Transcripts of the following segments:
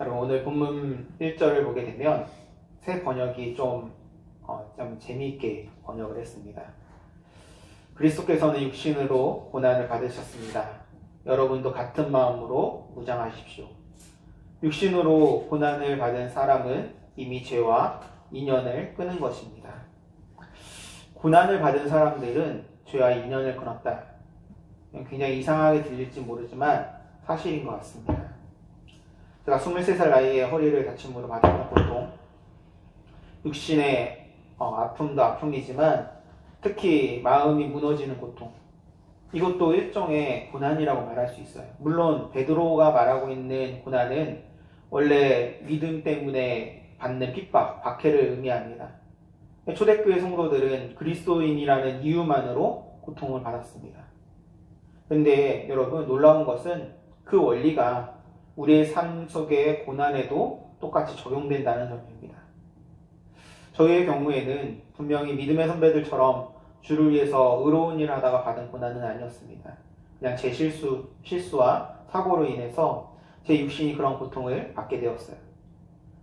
여러분 오늘 본문 1절을 보게 되면 새 번역이 좀 재미있게 번역을 했습니다. 그리스도께서는 육신으로 고난을 받으셨습니다. 여러분도 같은 마음으로 무장하십시오. 육신으로 고난을 받은 사람은 이미 죄와 인연을 끊은 것입니다. 고난을 받은 사람들은 죄와 인연을 끊었다. 굉장히 이상하게 들릴지 모르지만 사실인 것 같습니다. 제가 23살 나이에 허리를 다침으로 받았던 고통, 육신의 아픔도 아픔이지만 특히 마음이 무너지는 고통, 이것도 일종의 고난이라고 말할 수 있어요. 물론 베드로가 말하고 있는 고난은 원래 믿음 때문에 받는 핍박, 박해를 의미합니다. 초대교회 성도들은 그리스도인이라는 이유만으로 고통을 받았습니다. 그런데 여러분 놀라운 것은 그 원리가 우리의 삶 속의 고난에도 똑같이 적용된다는 점입니다. 저희의 경우에는 분명히 믿음의 선배들처럼 주를 위해서 의로운 일을 하다가 받은 고난은 아니었습니다. 그냥 제 실수와 사고로 인해서 제 육신이 그런 고통을 받게 되었어요.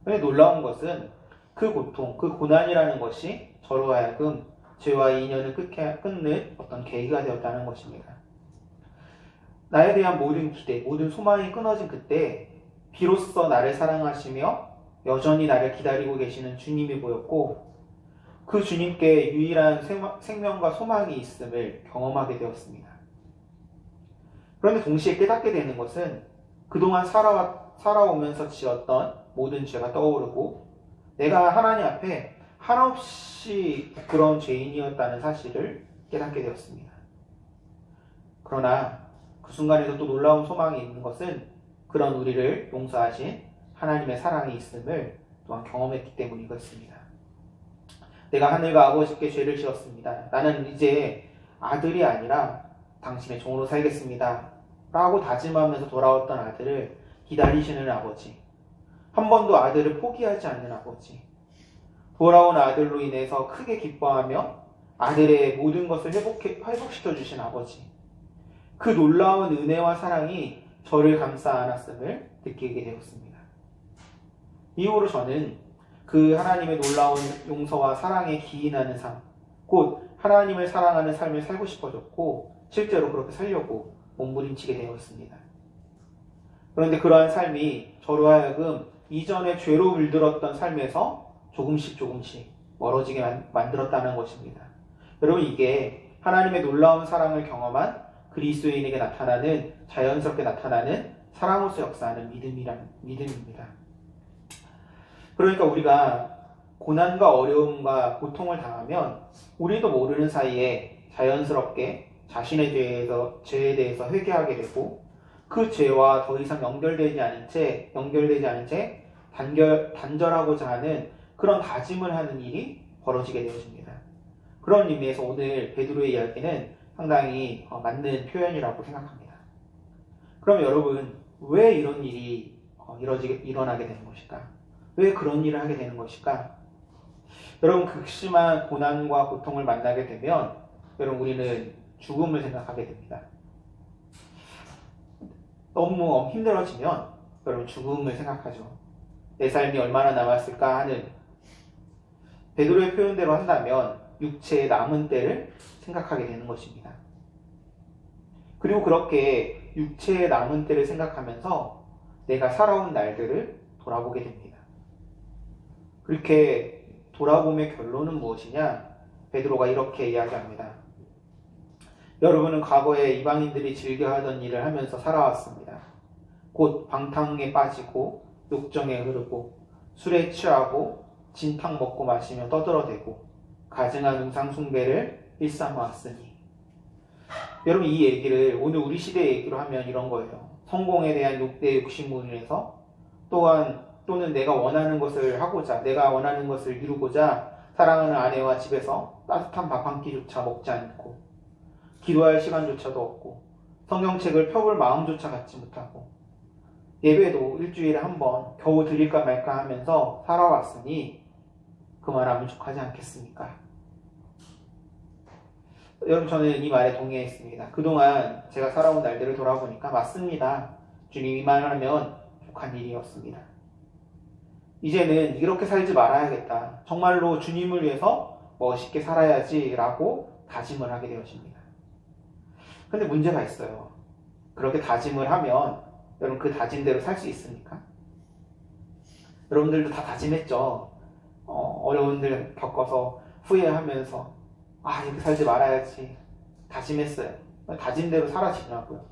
그런데 놀라운 것은 그 고통, 그 고난이라는 것이 저로 하여금 죄와 인연을 끊는 어떤 계기가 되었다는 것입니다. 나에 대한 모든 기대, 모든 소망이 끊어진 그때 비로소 나를 사랑하시며 여전히 나를 기다리고 계시는 주님이 보였고 그 주님께 유일한 생명과 소망이 있음을 경험하게 되었습니다. 그런데 동시에 깨닫게 되는 것은 그동안 살아오면서 지었던 모든 죄가 떠오르고 내가 하나님 앞에 한없이 부끄러운 죄인이었다는 사실을 깨닫게 되었습니다. 그러나 그 순간에도 또 놀라운 소망이 있는 것은 그런 우리를 용서하신 하나님의 사랑이 있음을 또한 경험했기 때문이었습니다. 내가 하늘과 아버지께 죄를 지었습니다. 나는 이제 아들이 아니라 당신의 종으로 살겠습니다. 라고 다짐하면서 돌아왔던 아들을 기다리시는 아버지. 한 번도 아들을 포기하지 않는 아버지. 돌아온 아들로 인해서 크게 기뻐하며 아들의 모든 것을 회복시켜 주신 아버지. 그 놀라운 은혜와 사랑이 저를 감싸 안았음을 느끼게 되었습니다. 이후로 저는 그 하나님의 놀라운 용서와 사랑에 기인하는 삶, 곧 하나님을 사랑하는 삶을 살고 싶어졌고 실제로 그렇게 살려고 몸부림치게 되었습니다. 그런데 그러한 삶이 저로 하여금 이전에 죄로 물들었던 삶에서 조금씩 멀어지게 만들었다는 것입니다. 여러분 이게 하나님의 놀라운 사랑을 경험한 그리스도인에게 나타나는 자연스럽게 나타나는 사랑으로서 역사하는 믿음입니다. 그러니까 우리가 고난과 어려움과 고통을 당하면 우리도 모르는 사이에 자연스럽게 자신의 죄에 대해서 회개하게 되고 그 죄와 더 이상 연결되지 않은 채 단절하고자 하는 그런 다짐을 하는 일이 벌어지게 되어집니다. 그런 의미에서 오늘 베드로의 이야기는 상당히 맞는 표현이라고 생각합니다. 그럼 여러분 왜 이런 일이 일어나게 되는 것일까? 왜 그런 일을 하게 되는 것일까? 여러분 극심한 고난과 고통을 만나게 되면 여러분 우리는 죽음을 생각하게 됩니다. 너무 힘들어지면 여러분 죽음을 생각하죠. 내 삶이 얼마나 남았을까 하는 베드로의 표현대로 한다면 육체의 남은 때를 생각하게 되는 것입니다. 그리고 그렇게 육체의 남은 때를 생각하면서 내가 살아온 날들을 돌아보게 됩니다. 그렇게 돌아봄의 결론은 무엇이냐? 베드로가 이렇게 이야기합니다. 여러분은 과거에 이방인들이 즐겨하던 일을 하면서 살아왔습니다. 곧 방탕에 빠지고 욕정에 흐르고 술에 취하고 진탕 먹고 마시며 떠들어대고 가증한 우상숭배를 일삼아왔으니. 여러분 이 얘기를 오늘 우리 시대의 얘기로 하면 이런 거예요. 성공에 대한 욕심으로 인해서 또는 내가 원하는 것을 하고자, 내가 원하는 것을 이루고자 사랑하는 아내와 집에서 따뜻한 밥 한 끼조차 먹지 않고 기도할 시간조차도 없고 성경책을 펴볼 마음조차 갖지 못하고 예배도 일주일에 한 번 겨우 드릴까 말까 하면서 살아왔으니 그만하면 족하지 않겠습니까? 여러분 저는 이 말에 동의했습니다. 그동안 제가 살아온 날들을 돌아보니까 맞습니다. 주님이 말하면 족한 일이었습니다. 이제는 이렇게 살지 말아야겠다. 정말로 주님을 위해서 멋있게 살아야지라고 다짐을 하게 되어집니다. 근데 문제가 있어요. 그렇게 다짐을 하면 여러분 그 다짐대로 살 수 있습니까? 여러분들도 다 다짐했죠. 어려운 일 겪어서 후회하면서 이렇게 살지 말아야지 다짐했어요. 다짐대로 살아지냐고요.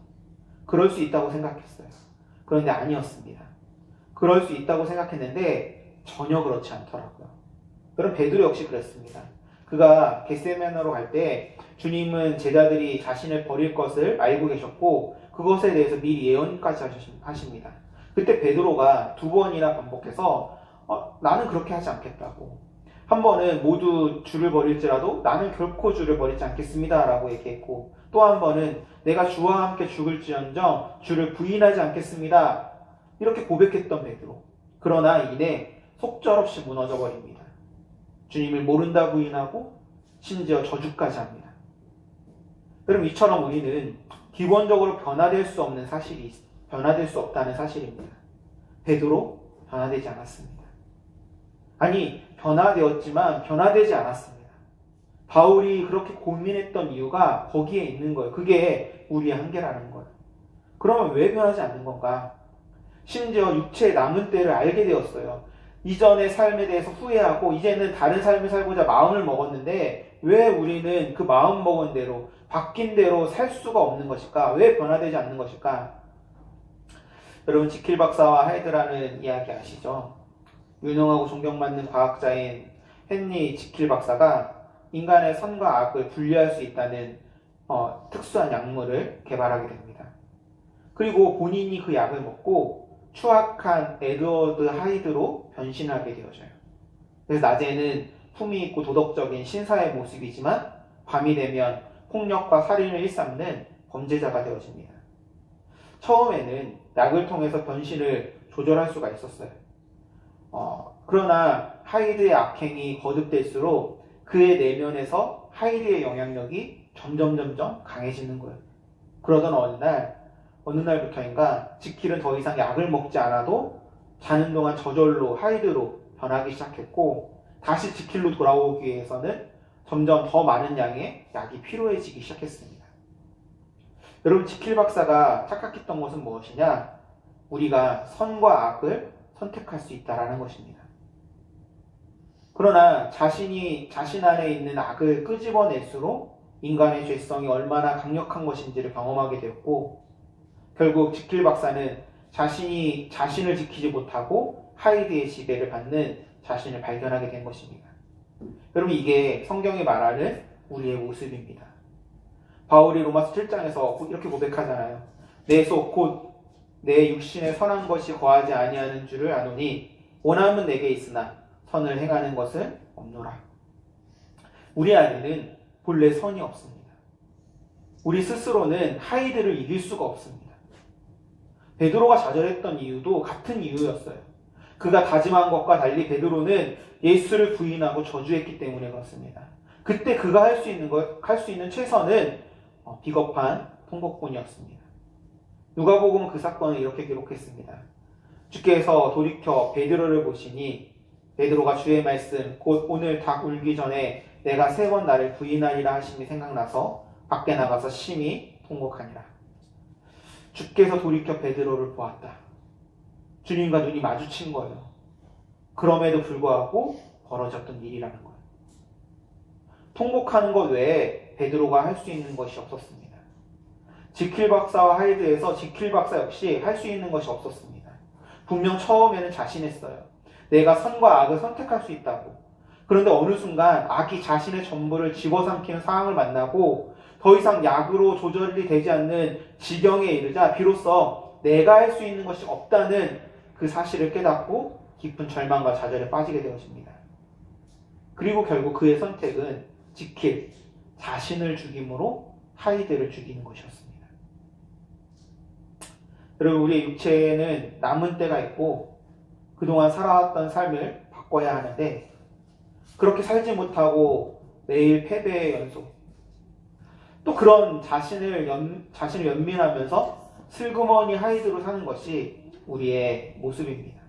그럴 수 있다고 생각했어요. 그런데 아니었습니다. 그럴 수 있다고 생각했는데 전혀 그렇지 않더라고요. 그럼 베드로 역시 그랬습니다. 그가 겟세마네로 갈 때 주님은 제자들이 자신을 버릴 것을 알고 계셨고 그것에 대해서 미리 예언까지 하십니다. 그때 베드로가 2번이나 반복해서 나는 그렇게 하지 않겠다고. 한 번은 모두 주를 버릴지라도 나는 결코 주를 버리지 않겠습니다 라고 얘기했고, 또 한 번은 내가 주와 함께 죽을지언정 주를 부인하지 않겠습니다 이렇게 고백했던 베드로. 그러나 이내 속절없이 무너져 버립니다. 주님을 모른다 부인하고 심지어 저주까지 합니다. 그럼 이처럼 우리는 기본적으로 변화될 수 없다는 사실입니다. 베드로 변화되지 않았습니다. 아니, 변화되었지만 변화되지 않았습니다. 바울이 그렇게 고민했던 이유가 거기에 있는 거예요. 그게 우리의 한계라는 거예요. 그러면 왜 변하지 않는 건가? 심지어 육체의 남은 때를 알게 되었어요. 이전의 삶에 대해서 후회하고 이제는 다른 삶을 살고자 마음을 먹었는데 왜 우리는 그 마음 먹은 대로 바뀐 대로 살 수가 없는 것일까? 왜 변화되지 않는 것일까? 여러분 지킬 박사와 하이드라는 이야기 아시죠? 유능하고 존경받는 과학자인 헨리 지킬 박사가 인간의 선과 악을 분리할 수 있다는 특수한 약물을 개발하게 됩니다. 그리고 본인이 그 약을 먹고 추악한 에드워드 하이드로 변신하게 되어져요. 그래서 낮에는 품위 있고 도덕적인 신사의 모습이지만 밤이 되면 폭력과 살인을 일삼는 범죄자가 되어집니다. 처음에는 약을 통해서 변신을 조절할 수가 있었어요. 그러나 하이드의 악행이 거듭될수록 그의 내면에서 하이드의 영향력이 점점 강해지는 거예요. 그러던 어느 날부터인가 지킬은 더 이상 약을 먹지 않아도 자는 동안 저절로 하이드로 변하기 시작했고 다시 지킬로 돌아오기 위해서는 점점 더 많은 양의 약이 필요해지기 시작했습니다. 여러분 지킬 박사가 착각했던 것은 무엇이냐? 우리가 선과 악을 선택할 수 있다는 것입니다. 그러나 자신 안에 있는 악을 끄집어낼수록 인간의 죄성이 얼마나 강력한 것인지를 경험하게 되었고 결국 지킬 박사는 자신을 지키지 못하고 하이드의 지배를 받는 자신을 발견하게 된 것입니다. 여러분 이게 성경이 말하는 우리의 모습입니다. 바울이 로마서 7장에서 이렇게 고백하잖아요. 내 속 곧 내 육신에 선한 것이 거하지 아니하는 줄을 아노니 원함은 내게 있으나 선을 행하는 것은 없노라. 우리 안에는 본래 선이 없습니다. 우리 스스로는 하이드를 이길 수가 없습니다. 베드로가 좌절했던 이유도 같은 이유였어요. 그가 다짐한 것과 달리 베드로는 예수를 부인하고 저주했기 때문에 그렇습니다. 그때 그가 할 수 있는 최선은 비겁한 통곡뿐이었습니다. 누가복음은 그 사건을 이렇게 기록했습니다. 주께서 돌이켜 베드로를 보시니 베드로가 주의 말씀 곧 오늘 닭 울기 전에 내가 3번 나를 부인하리라 하심이 생각나서 밖에 나가서 심히 통곡하니라. 주께서 돌이켜 베드로를 보았다. 주님과 눈이 마주친 거예요. 그럼에도 불구하고 벌어졌던 일이라는 거예요. 통곡하는 것 외에 베드로가 할 수 있는 것이 없었습니다. 지킬 박사와 하이드에서 지킬 박사 역시 할 수 있는 것이 없었습니다. 분명 처음에는 자신했어요. 내가 선과 악을 선택할 수 있다고. 그런데 어느 순간 악이 자신의 전부를 집어삼키는 상황을 만나고 더 이상 약으로 조절이 되지 않는 지경에 이르자 비로소 내가 할 수 있는 것이 없다는 그 사실을 깨닫고 깊은 절망과 좌절에 빠지게 되어집니다. 그리고 결국 그의 선택은 지킬, 자신을 죽임으로 하이드를 죽이는 것이었습니다. 여러분 우리의 육체에는 남은 때가 있고 그동안 살아왔던 삶을 바꿔야 하는데 그렇게 살지 못하고 매일 패배의 연속 또 그런 자신을 연민하면서 슬그머니 하이드로 사는 것이 우리의 모습입니다.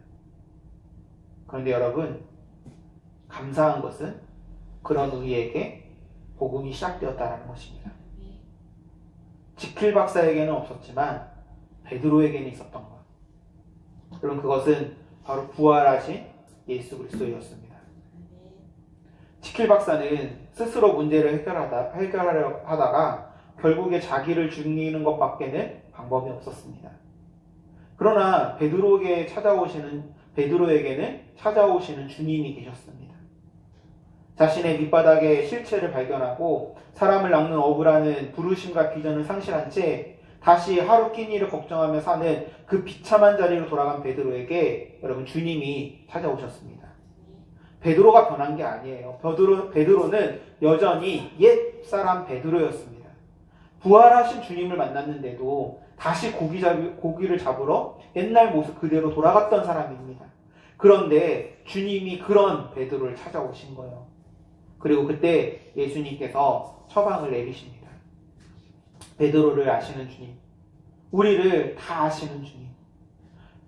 그런데 여러분, 감사한 것은 그런 우리에게 복음이 시작되었다는 것입니다. 지킬 박사에게는 없었지만 베드로에게는 있었던 것. 여러분, 그것은 바로 부활하신 예수 그리스도였습니다. 지킬 박사는 스스로 문제를 해결하려 하다가 결국에 자기를 죽이는 것밖에는 방법이 없었습니다. 그러나 베드로에게는 찾아오시는 주님이 계셨습니다. 자신의 밑바닥에 실체를 발견하고 사람을 낚는 어부라는 부르심과 비전을 상실한 채 다시 하루 끼니를 걱정하며 사는 그 비참한 자리로 돌아간 베드로에게 여러분, 주님이 찾아오셨습니다. 베드로가 변한 게 아니에요. 베드로는 여전히 옛 사람 베드로였습니다. 부활하신 주님을 만났는데도 다시 고기를 잡으러 옛날 모습 그대로 돌아갔던 사람입니다. 그런데 주님이 그런 베드로를 찾아오신 거예요. 그리고 그때 예수님께서 처방을 내리십니다. 베드로를 아시는 주님, 우리를 다 아시는 주님,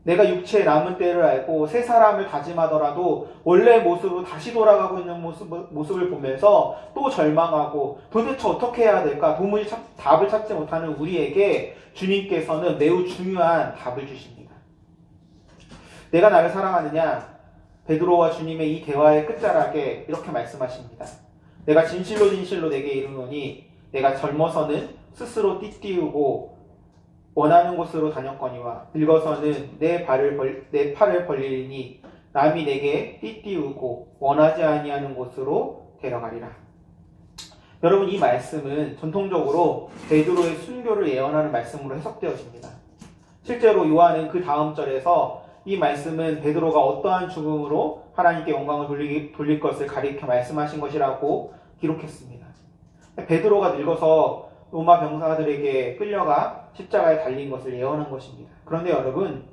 내가 육체의 남은 때를 알고 새 사람을 다짐하더라도 원래 모습으로 다시 돌아가고 있는 모습을 보면서 또 절망하고 도대체 어떻게 해야 될까 도무지 답을 찾지 못하는 우리에게 주님께서는 매우 중요한 답을 주십니다. 내가 나를 사랑하느냐? 베드로와 주님의 이 대화의 끝자락에 이렇게 말씀하십니다. 내가 진실로 진실로 내게 이르노니 내가 젊어서는 스스로 띠띠우고 원하는 곳으로 다녔거니와 늙어서는 내 팔을 벌리니 남이 내게 띠띠우고 원하지 아니하는 곳으로 데려가리라. 여러분, 이 말씀은 전통적으로 베드로의 순교를 예언하는 말씀으로 해석되어집니다. 실제로 요한은 그 다음 절에서 이 말씀은 베드로가 어떠한 죽음으로 하나님께 영광을 돌릴 것을 가리켜 말씀하신 것이라고 기록했습니다. 베드로가 늙어서 로마 병사들에게 끌려가 십자가에 달린 것을 예언한 것입니다. 그런데 여러분,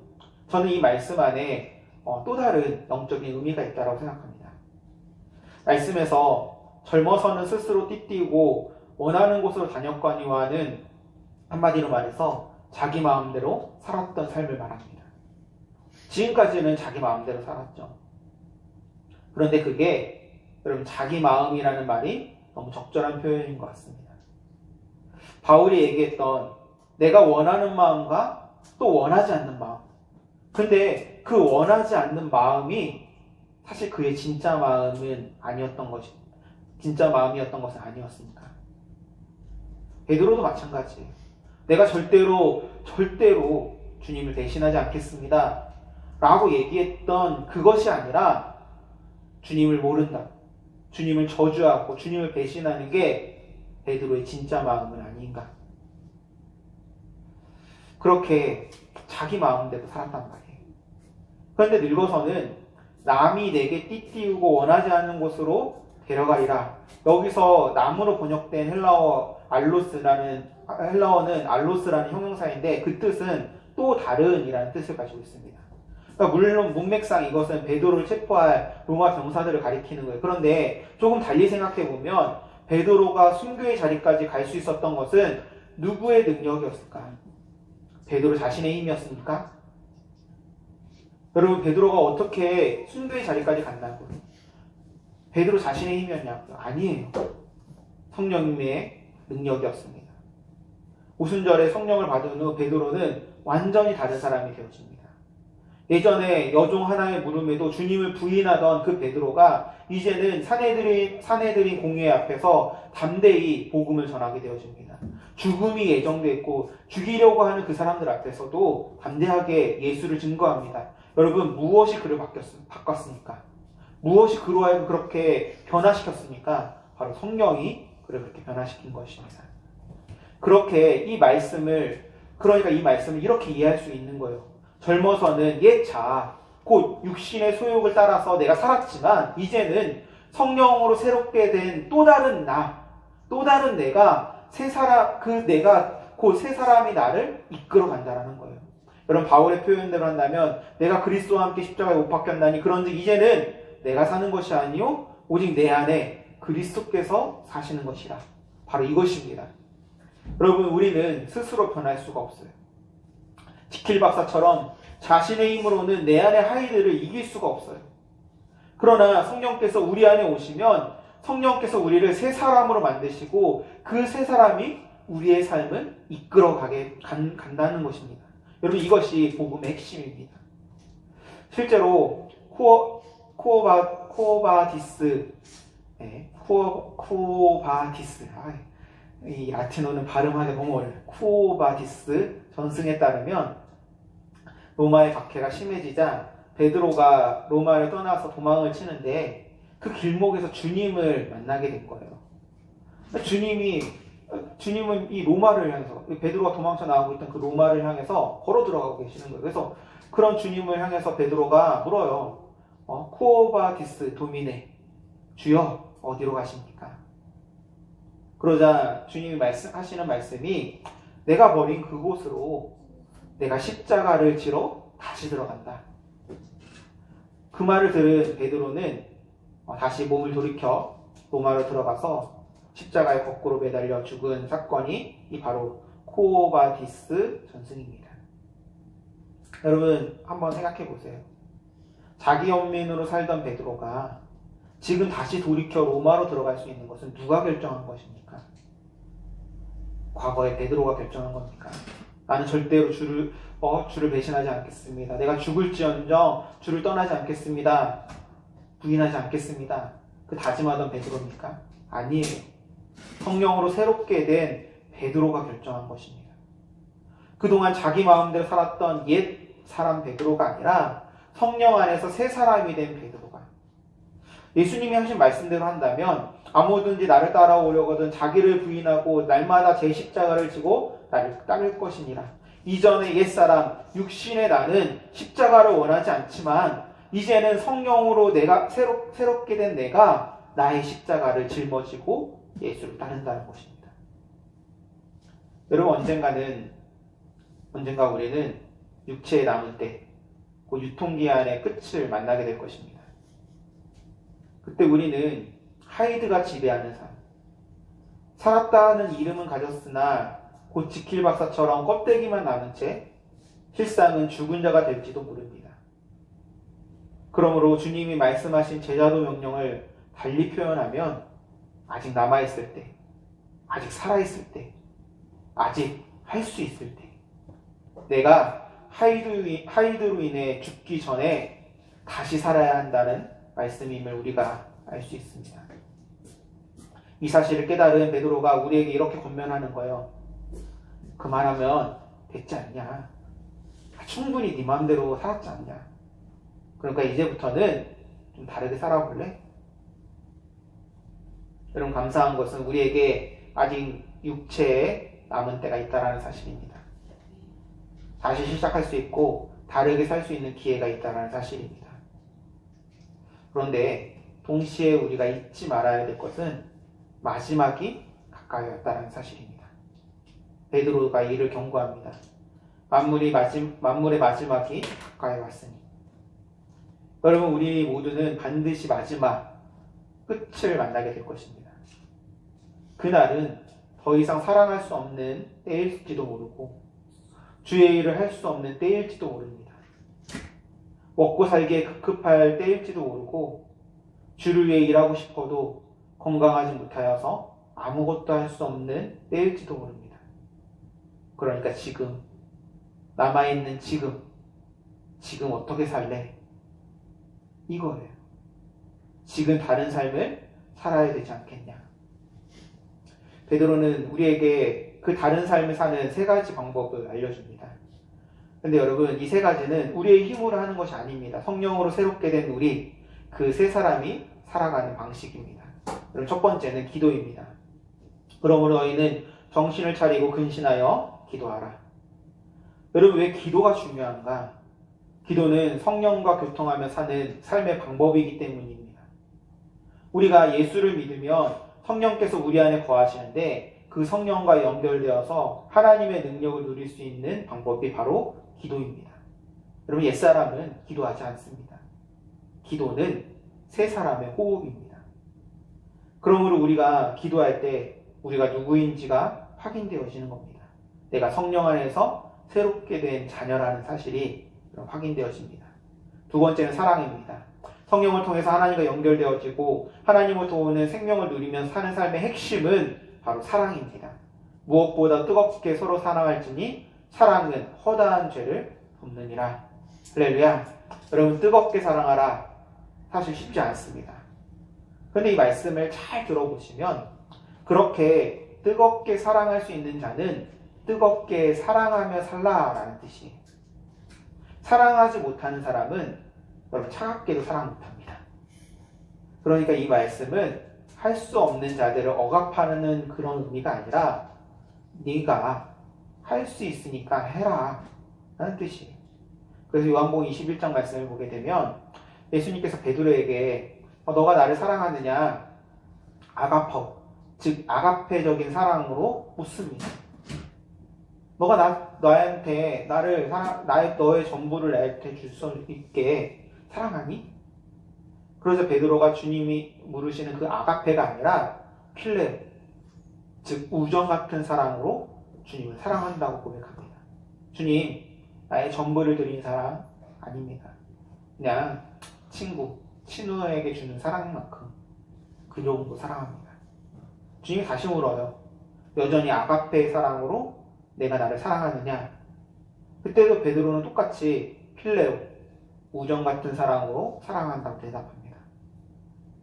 저는 이 말씀 안에 또 다른 영적인 의미가 있다고 생각합니다. 말씀에서 젊어서는 스스로 띠띠고 원하는 곳으로 다녔거니와는 한마디로 말해서 자기 마음대로 살았던 삶을 말합니다. 지금까지는 자기 마음대로 살았죠. 그런데 그게 여러분, 자기 마음이라는 말이 너무 적절한 표현인 것 같습니다. 바울이 얘기했던 내가 원하는 마음과 또 원하지 않는 마음. 근데 그 원하지 않는 마음이 사실 그의 진짜 마음은 아니었던 것이, 진짜 마음이었던 것은 아니었습니까? 베드로도 마찬가지예요. 내가 절대로 주님을 대신하지 않겠습니다 라고 얘기했던 그것이 아니라 주님을 모른다, 주님을 저주하고 주님을 배신하는 게 베드로의 진짜 마음은 아닌가. 그렇게 자기 마음대로 살았단 말이에요. 그런데 늙어서는 남이 내게 띠띠우고 원하지 않는 곳으로 데려가리라. 여기서 남으로 번역된 헬라어는 알로스라는 형용사인데 그 뜻은 또 다른이라는 뜻을 가지고 있습니다. 그러니까 물론 문맥상 이것은 베드로를 체포할 로마 병사들을 가리키는 거예요. 그런데 조금 달리 생각해보면 베드로가 순교의 자리까지 갈 수 있었던 것은 누구의 능력이었을까? 베드로 자신의 힘이었습니까? 여러분, 베드로가 어떻게 순교의 자리까지 갔나고요? 베드로 자신의 힘이었냐고요? 아니에요. 성령님의 능력이었습니다. 오순절에 성령을 받은 후 베드로는 완전히 다른 사람이 되어집니다. 예전에 여종 하나의 물음에도 주님을 부인하던 그 베드로가 이제는 사내들인 공회 앞에서 담대히 복음을 전하게 되어집니다. 죽음이 예정되어 있고 죽이려고 하는 그 사람들 앞에서도 담대하게 예수를 증거합니다. 여러분, 무엇이 그를 바꿨습니까? 무엇이 그로 하여금 그렇게 변화시켰습니까? 바로 성령이 그를 그렇게 변화시킨 것입니다. 그러니까 이 말씀을 이렇게 이해할 수 있는 거예요. 젊어서는 옛 자아, 곧 육신의 소욕을 따라서 내가 살았지만 이제는 성령으로 새롭게 된 또 다른 나, 또 다른 내가 새 사람이 나를 이끌어 간다라는 거예요. 여러분, 바울의 표현대로 한다면 내가 그리스도와 함께 십자가에 못 박혔나니 그런즉 이제는 내가 사는 것이 아니요 오직 내 안에 그리스도께서 사시는 것이라. 바로 이것입니다. 여러분, 우리는 스스로 변할 수가 없어요. 지킬 박사처럼 자신의 힘으로는 내 안의 하이들을 이길 수가 없어요. 그러나 성령께서 우리 안에 오시면 성령께서 우리를 새 사람으로 만드시고 그 새 사람이 우리의 삶을 이끌어가게 간다는 것입니다. 여러분, 이것이 복음의 핵심입니다. 실제로 쿠오바디스, 이 라틴어는 발음하기 너무 어려워요. 쿠오바디스 전승에 따르면 로마의 박해가 심해지자 베드로가 로마를 떠나서 도망을 치는데 그 길목에서 주님을 만나게 된 거예요. 주님은 이 로마를 향해서, 베드로가 도망쳐 나오고 있던 그 로마를 향해서 걸어 들어가고 계시는 거예요. 그래서 그런 주님을 향해서 베드로가 물어요. 쿠오바디스 도미네, 주여 어디로 가십니까? 그러자 주님이 하시는 말씀이, 내가 버린 그곳으로 내가 십자가를 지러 다시 들어간다. 그 말을 들은 베드로는 다시 몸을 돌이켜 로마로 들어가서 십자가에 거꾸로 매달려 죽은 사건이 이 바로 쿠오바디스 전승입니다. 여러분, 한번 생각해 보세요. 자기 연민으로 살던 베드로가 지금 다시 돌이켜 로마로 들어갈 수 있는 것은 누가 결정한 것입니까? 과거에 베드로가 결정한 겁니까? 나는 절대로 주를 배신하지 않겠습니다. 내가 죽을지언정 주를 떠나지 않겠습니다. 부인하지 않겠습니다. 그 다짐하던 베드로입니까? 아니에요. 성령으로 새롭게 된 베드로가 결정한 것입니다. 그동안 자기 마음대로 살았던 옛 사람 베드로가 아니라 성령 안에서 새 사람이 된 베드로가, 예수님이 하신 말씀대로 한다면 아무든지 나를 따라오려거든 자기를 부인하고 날마다 제 십자가를 지고 나를 따를 것이니라. 이전의 옛사람 육신의 나는 십자가를 원하지 않지만 이제는 성령으로 내가 새롭게 된 내가 나의 십자가를 짊어지고 예수를 따른다는 것입니다. 여러분, 언젠가 우리는 육체에 남을 때 그 유통기한의 끝을 만나게 될 것입니다. 그때 우리는 하이드가 지배하는 삶, 살았다는 이름은 가졌으나 곧 지킬 박사처럼 껍데기만 남은 채 실상은 죽은 자가 될지도 모릅니다. 그러므로 주님이 말씀하신 제자도 명령을 달리 표현하면 아직 남아있을 때, 아직 살아있을 때, 아직 할 수 있을 때, 내가 하이드로 인해 죽기 전에 다시 살아야 한다는 말씀임을 우리가 알 수 있습니다. 이 사실을 깨달은 베드로가 우리에게 이렇게 권면하는 거예요. 그만하면 됐지 않냐? 충분히 네 마음대로 살았지 않냐? 그러니까 이제부터는 좀 다르게 살아볼래? 여러분, 감사한 것은 우리에게 아직 육체에 남은 때가 있다는 사실입니다. 다시 시작할 수 있고 다르게 살 수 있는 기회가 있다는 사실입니다. 그런데 동시에 우리가 잊지 말아야 될 것은 마지막이 가까이 왔다는 사실입니다. 베드로가 이를 경고합니다. 만물의 마지막이 가까이 왔으니. 여러분, 우리 모두는 반드시 마지막 끝을 만나게 될 것입니다. 그날은 더 이상 사랑할 수 없는 때일지도 모르고 주의 일을 할 수 없는 때일지도 모릅니다. 먹고 살기에 급급할 때일지도 모르고 주를 위해 일하고 싶어도 건강하지 못하여서 아무것도 할 수 없는 때일지도 모릅니다. 그러니까 지금, 남아있는 지금 어떻게 살래? 이거예요. 지금 다른 삶을 살아야 되지 않겠냐? 베드로는 우리에게 그 다른 삶을 사는 세 가지 방법을 알려줍니다. 근데 여러분, 이 세 가지는 우리의 힘으로 하는 것이 아닙니다. 성령으로 새롭게 된 우리, 그 세 사람이 살아가는 방식입니다. 그럼 첫 번째는 기도입니다. 그러므로 너희는 정신을 차리고 근신하여 기도하라. 여러분, 왜 기도가 중요한가? 기도는 성령과 교통하며 사는 삶의 방법이기 때문입니다. 우리가 예수를 믿으면 성령께서 우리 안에 거하시는데 그 성령과 연결되어서 하나님의 능력을 누릴 수 있는 방법이 바로 기도입니다. 여러분, 옛사람은 기도하지 않습니다. 기도는 새 사람의 호흡입니다. 그러므로 우리가 기도할 때 우리가 누구인지가 확인되어지는 겁니다. 내가 성령 안에서 새롭게 된 자녀라는 사실이 확인되어집니다. 두 번째는 사랑입니다. 성령을 통해서 하나님과 연결되어지고 하나님을 도우는 생명을 누리면서 사는 삶의 핵심은 바로 사랑입니다. 무엇보다 뜨겁게 서로 사랑할지니 사랑은 허다한 죄를 덮느니라. 할렐루야. 여러분, 뜨겁게 사랑하라. 사실 쉽지 않습니다. 그런데 이 말씀을 잘 들어보시면 그렇게 뜨겁게 사랑할 수 있는 자는 뜨겁게 사랑하며 살라라는 뜻이에요. 사랑하지 못하는 사람은 여러분 차갑게도 사랑 못합니다. 그러니까 이 말씀은 할 수 없는 자들을 억압하는 그런 의미가 아니라 네가 할 수 있으니까 해라 라는 뜻이에요. 그래서 요한복음 21장 말씀을 보게 되면 예수님께서 베드로에게 너가 나를 사랑하느냐 아가퍼, 즉 아가페적인 사랑으로 묻습니다. 너가 나한테 너의 전부를 나한테 줄 수 있게 사랑하니? 그래서 베드로가 주님이 물으시는 그 아가페가 아니라 필레, 즉 우정 같은 사랑으로 주님을 사랑한다고 고백합니다. 주님, 나의 전부를 드린 사랑 아닙니다. 그냥 친구에게 주는 사랑만큼 그 정도 사랑합니다. 주님이 다시 물어요. 여전히 아가페의 사랑으로 내가 나를 사랑하느냐? 그때도 베드로는 똑같이 필레오, 우정 같은 사랑으로 사랑한다고 대답합니다.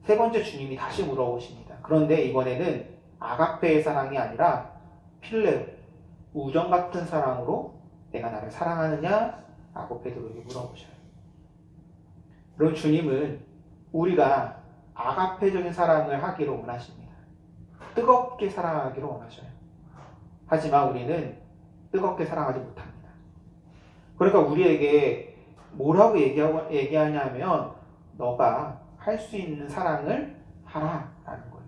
세 번째 주님이 다시 물어보십니다. 그런데 이번에는 아가페의 사랑이 아니라 필레오, 우정 같은 사랑으로 내가 나를 사랑하느냐? 라고 베드로에게 물어보셔요. 그럼 주님은 우리가 아가페적인 사랑을 하기를 원하십니다. 뜨겁게 사랑하기를 원하셔요. 하지만 우리는 뜨겁게 사랑하지 못합니다. 그러니까 우리에게 뭐라고 얘기하냐면 너가 할 수 있는 사랑을 하라라는 거예요.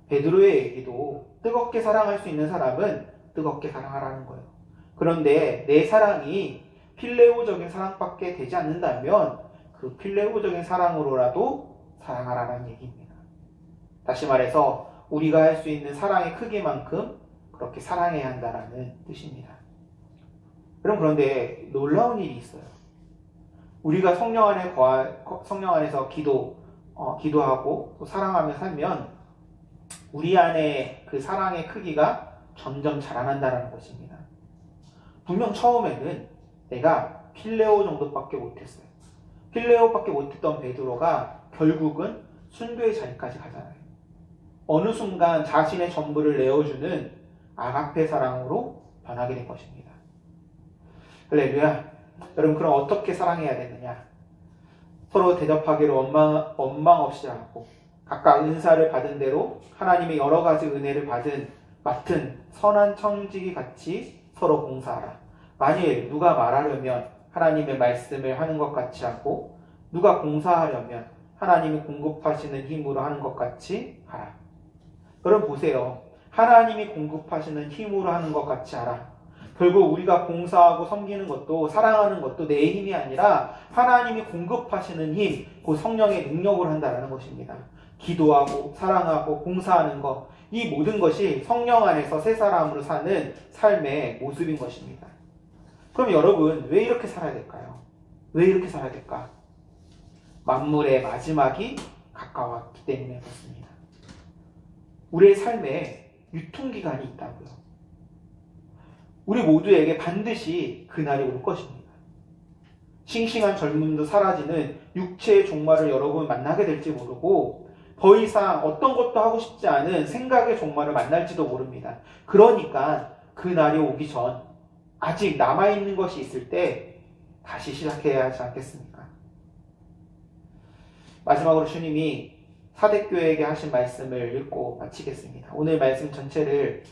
베드로의 얘기도 뜨겁게 사랑할 수 있는 사람은 뜨겁게 사랑하라는 거예요. 그런데 내 사랑이 필레오적인 사랑밖에 되지 않는다면 그 필레오적인 사랑으로라도 사랑하라는 얘기입니다. 다시 말해서 우리가 할 수 있는 사랑의 크기만큼 그렇게 사랑해야 한다는 뜻입니다. 그런데 놀라운 일이 있어요. 우리가 성령 안에서 기도하고 또 사랑하며 살면 우리 안에 그 사랑의 크기가 점점 자라난다는 것입니다. 분명 처음에는 내가 필레오 정도밖에 못했어요. 필레오밖에 못했던 베드로가 결국은 순교의 자리까지 가잖아요. 어느 순간 자신의 전부를 내어주는 아가페 사랑으로 변하게 된 것입니다. 할렐루야. 여러분, 그럼 어떻게 사랑해야 되느냐? 서로 대접하기를 원망 없이 하고 각각 은사를 받은 대로 하나님의 여러 가지 은혜를 맡은 선한 청지기 같이 서로 봉사하라. 만일 누가 말하려면 하나님의 말씀을 하는 것 같이 하고 누가 봉사하려면 하나님이 공급하시는 힘으로 하는 것 같이 하라. 여러분 보세요. 하나님이 공급하시는 힘으로 하는 것 같이 하라. 결국 우리가 봉사하고 섬기는 것도 사랑하는 것도 내 힘이 아니라 하나님이 공급하시는 힘, 그 성령의 능력으로 한다는 것입니다. 기도하고 사랑하고 봉사하는 것, 이 모든 것이 성령 안에서 새 사람으로 사는 삶의 모습인 것입니다. 그럼 여러분, 왜 이렇게 살아야 될까요? 왜 이렇게 살아야 될까? 만물의 마지막이 가까웠기 때문에 그렇습니다. 우리의 삶에 유통기간이 있다고요. 우리 모두에게 반드시 그날이 올 것입니다. 싱싱한 젊음도 사라지는 육체의 종말을 여러분 만나게 될지 모르고 더 이상 어떤 것도 하고 싶지 않은 생각의 종말을 만날지도 모릅니다. 그러니까 그날이 오기 전 아직 남아있는 것이 있을 때 다시 시작해야 하지 않겠습니까? 마지막으로 주님이 사대교회에게 하신 말씀을 읽고 마치겠습니다. 오늘 말씀 전체를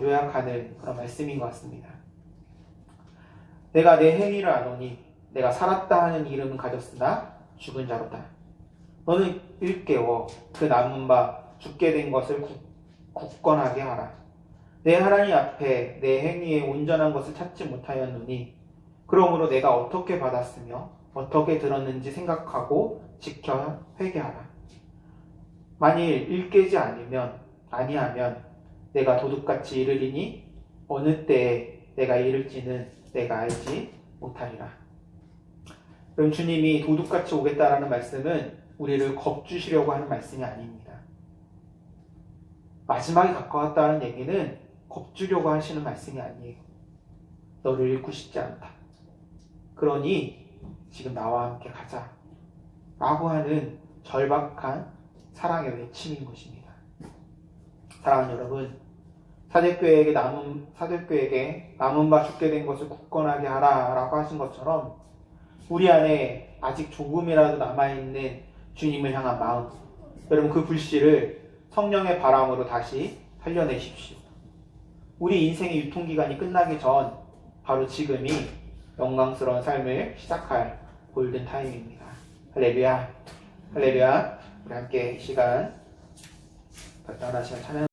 요약하는 그런 말씀인 것 같습니다. 내가 내 행위를 아노니 내가 살았다 하는 이름은 가졌으나 죽은 자로다. 너는 일깨워 그 남은 바 죽게 된 것을 굳건하게 하라. 내 하나님 앞에 내 행위에 온전한 것을 찾지 못하였노니 그러므로 내가 어떻게 받았으며 어떻게 들었는지 생각하고 지켜 회개하라. 만일 일깨지 아니하면 내가 도둑같이 이르리니 어느 때에 내가 이를지는 내가 알지 못하리라. 그럼 주님이 도둑같이 오겠다라는 말씀은 우리를 겁주시려고 하는 말씀이 아닙니다. 마지막이 가까웠다는 얘기는 겁주려고 하시는 말씀이 아니에요. 너를 잃고 싶지 않다. 그러니 지금 나와 함께 가자. 라고 하는 절박한 사랑의 외침인 것입니다. 사랑하는 여러분, 사도교회에게 남은 바 죽게 된 것을 굳건하게 하라 라고 하신 것처럼 우리 안에 아직 조금이라도 남아있는 주님을 향한 마음, 여러분 그 불씨를 성령의 바람으로 다시 살려내십시오. 우리 인생의 유통기간이 끝나기 전 바로 지금이 영광스러운 삶을 시작할 골든타임입니다. 할렐루야, 할렐루야. 우리 함께 이 시간 발달하시면 찬양합니다.